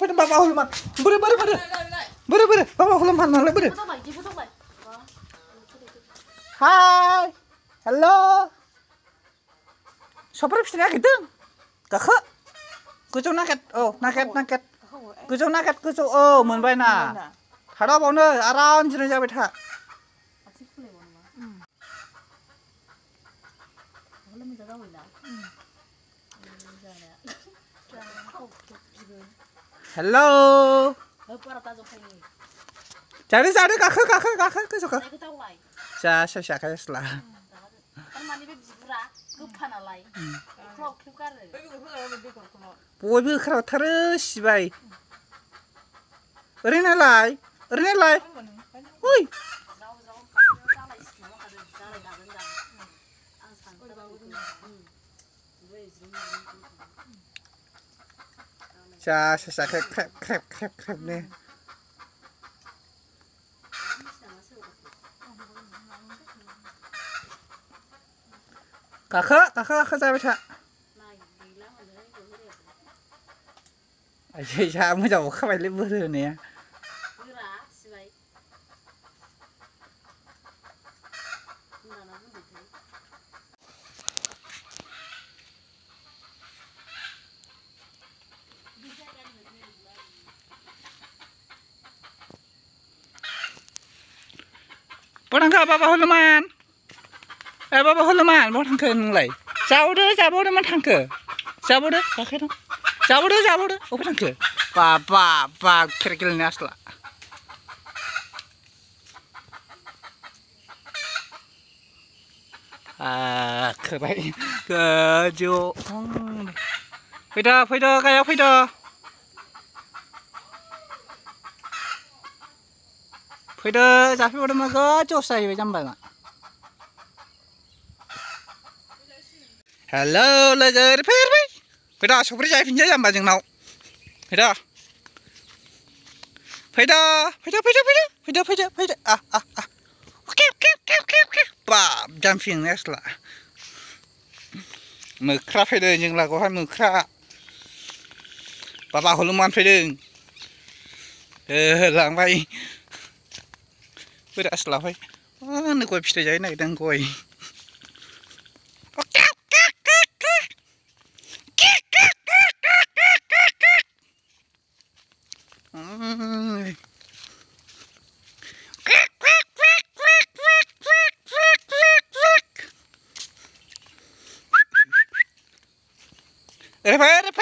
फैदों बाबा हलमान बोरै बाबा हलमान मालाय बोरै हाय हेल' सफारि फिथाइ नागिरदों गाखो गोजौ नागिर औ नागिर गोजौ नागिर गोजौ औ मोनबाय ना थादा बावनो आराम जिराय जाबाय था हेल' जादो गाखो गोजौ जा सायसाखाय असला बयबो ओंखारथारो सिबाय ओरैनालाय ओइ जा सायसाखाय ख्रेब गाखो जाबाय था आयै जा मोजां अखाबायलै बोरो होनाया बहा बाबा हलमान बाबा हलमान बहा थांखो नोंलाय जाबावदो मा थांखो जाबावदो गाखो जाबावदो अबे थांखो बा खेला गेलेनो आसला खोबाय गोजौ फैदो गायाव फैदो जाफैबावदो मा गोजौआवसो जाहैबाय जाम्बा हेल' लोगो फैदा सफारि जाहैफिनसै जाम्बा जोंनाव फैदो बाब जाम्पिं आसला मोख्रा फैदों जों लागोआवहाय मोख्रा बाबा हलमान फैदों लांबाय बोरै आसलाफाय गय फिथाइ जाहैनो नागिरदों गय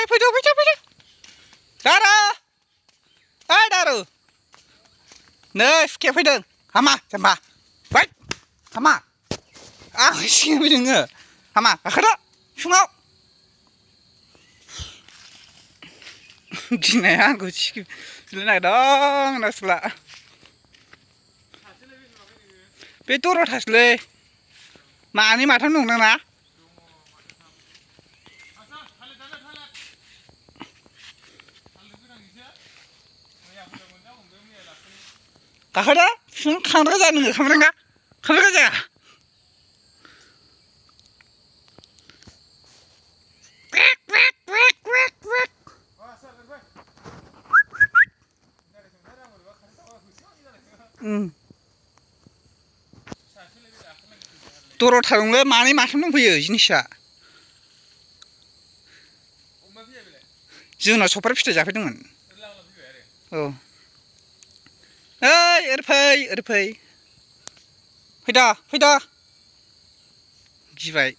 फैदो दारु नै सुखे फैदों हामा जाम्बा हामा आं सिगां फैदों हामा गाखोदो फुङाव गिनाया आंखौ सिगिनो नागिरदों नासुला बे दरथासोलै मानै माथाम दंदां ना गाखोदो फुं खांद्रा जाया नोङो खामब्रेंगा जाया दरथा दंलै मानै माथाम दंफैयो जिनिसा जोंनाव सफारि फिथाइ जाफैदोंमोन औ ओरै फै फैदो गिबाय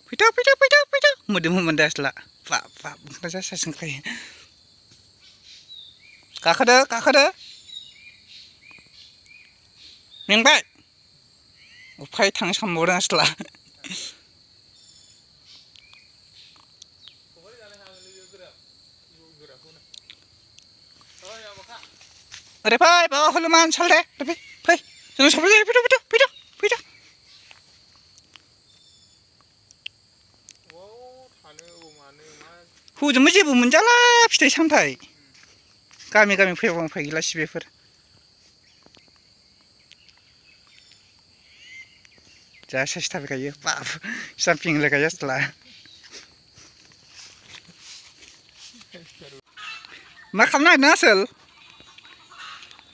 फैदो मोदोम मोनदो आसला बाब ओंखार जासिनखायो गाखोदो मेंबाय उफाय थांनो सानबावदों आसला ओरै फै बाबा हलमान सालदे फै जों सफारि जायो फैदो हजोंबो जेबो मोनजाला फिथाइ सामथाइ गामि फैबाबो उफाय गैला सिबायफोर जा साइस थाबायखायो बाब जाम्पिं लायखायो आसला मा खालामनो नागिरदों आसोल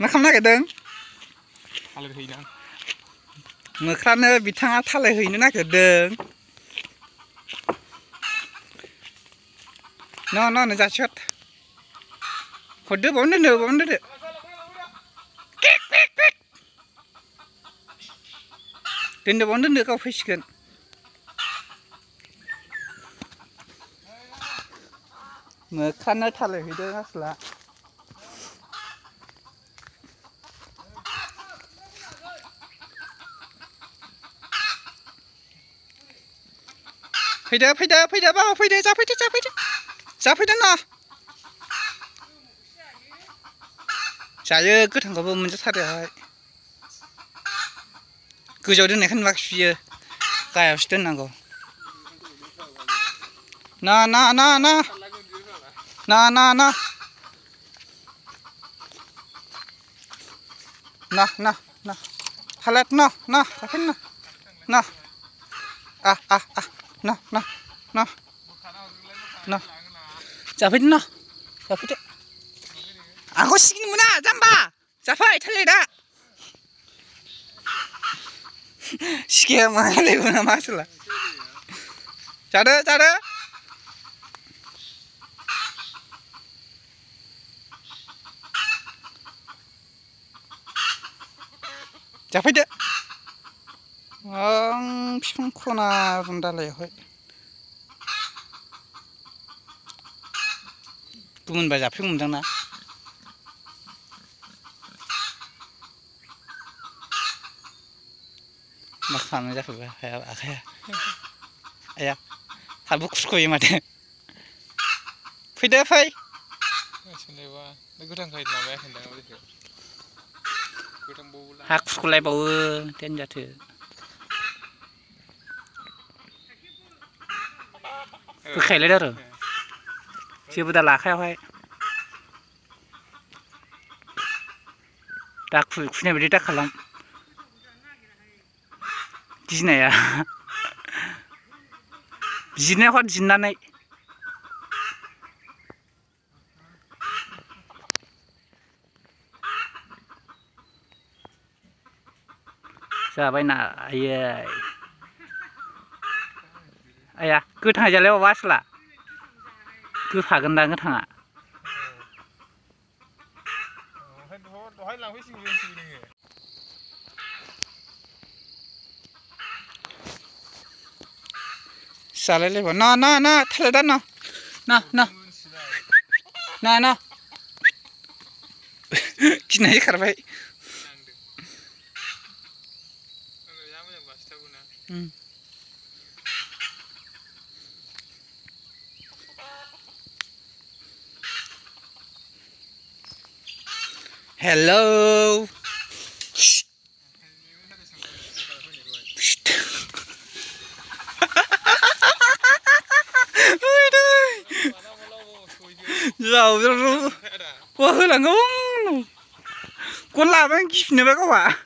मा खालामनो नागिरदों थालिर हैना मोख्रानो बिथाङा थालिर हैनो नागिरदों न' जासिगोन हरदो बावनो दोनदो बावनो दोनदो गाव फैसिगोन मोख्रानो थालिर हैदों आसोला फैदो बाबा फैदो जाफैदो न' जायो गोथांखौबो मोनजाथारोहाय गोजौआव दोननायखौ नुवाखै बियो गाहायावसो दोननांगौ ना थालिर जाफैदो जाफैदो आंखौ सिगिनो मोना जाम्बा जाफै थालिरा सिगिया मालायबो नामा आसोला जादो जाफैदो आं बिफां खना दालायावहाय गुबुनबा जाफैगौमोनदां ना मा खालामनाय जाखो बे आखाया आया हाबो खुरख'यो माथो फै हा खुरख'लायबावो देनजारसो बोखायलायदो आरो जेबो दा लाखायावहाय दा खुनाय बायदि दा खालाम गिनाया जिरनाया हर जिरनानै जाबायना आया गोथां जालाय बाबा आसोला गोफागोनदां गोथाङा जालायलायबा ना थालिर दा ना गिनाय खारबाय हेलौ जाव wah lang ngông con làm anh kịp nữa bé các bạn